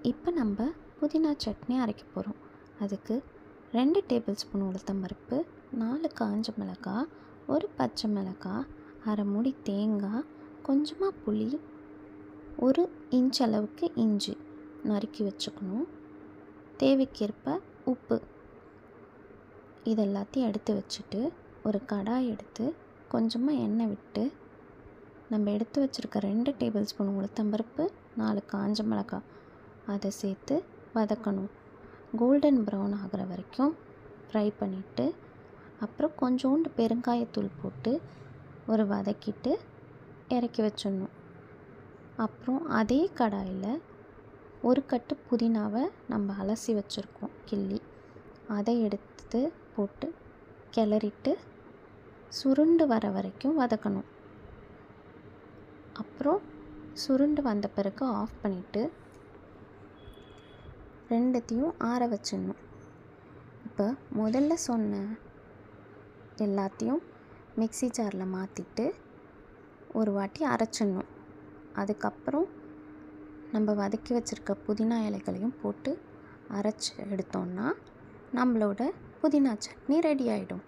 இப்போ நம்ம புதினா சட்னி அரைக்க போகிறோம். அதுக்கு 2 டேபிள் ஸ்பூன் உளுத்தம்பருப்பு, 4 காஞ்ச மிளகாய், 1 பச்சை மிளகாய், அரை மூடி தேங்காய், கொஞ்சமாக புளி, 1 இன்ச் அளவுக்கு இஞ்சி நறுக்கி வச்சுக்கணும். தேவைக்கேற்ப உப்பு. இது எல்லாத்தையும் எடுத்து வச்சுட்டு ஒரு கடாய் எடுத்து கொஞ்சமாக எண்ணெய் விட்டு நம்ம எடுத்து வச்சுருக்க 2 டேபிள் ஸ்பூன் உளுத்தம்பருப்பு, 4 காஞ்ச மிளகாய் அதை சேர்த்து வதக்கணும். கோல்டன் ப்ரௌன் ஆகிற வரைக்கும் ஃப்ரை பண்ணிவிட்டு அப்புறம் கொஞ்சோண்டு பெருங்காயத்தூள் போட்டு ஒரு வதக்கிட்டு இறக்கி வச்சிடணும். அப்புறம் அதே கடாயில் ஒரு கட்டு புதினாவை நம்ம அலசி வச்சுருக்கோம் கிள்ளி, அதை எடுத்து போட்டு கிளறிட்டு சுருண்டு வர வரைக்கும் வதக்கணும். அப்புறம் சுருண்டு வந்த பிறகு ஆஃப் பண்ணிவிட்டு ரெண்டுத்தையும் ஆற வச்சிடணும். இப்போ முதல்ல சொன்ன எல்லாத்தையும் மிக்ஸி ஜாரில் மாற்றிட்டு ஒரு வாட்டி அரைச்சிடணும். அதுக்கப்புறம் நம்ம வதக்கி வச்சுருக்க புதினா இலைகளையும் போட்டு அரைச்சி எடுத்தோன்னா நம்மளோட புதினா சட்னி ரெடி ஆகிடும்.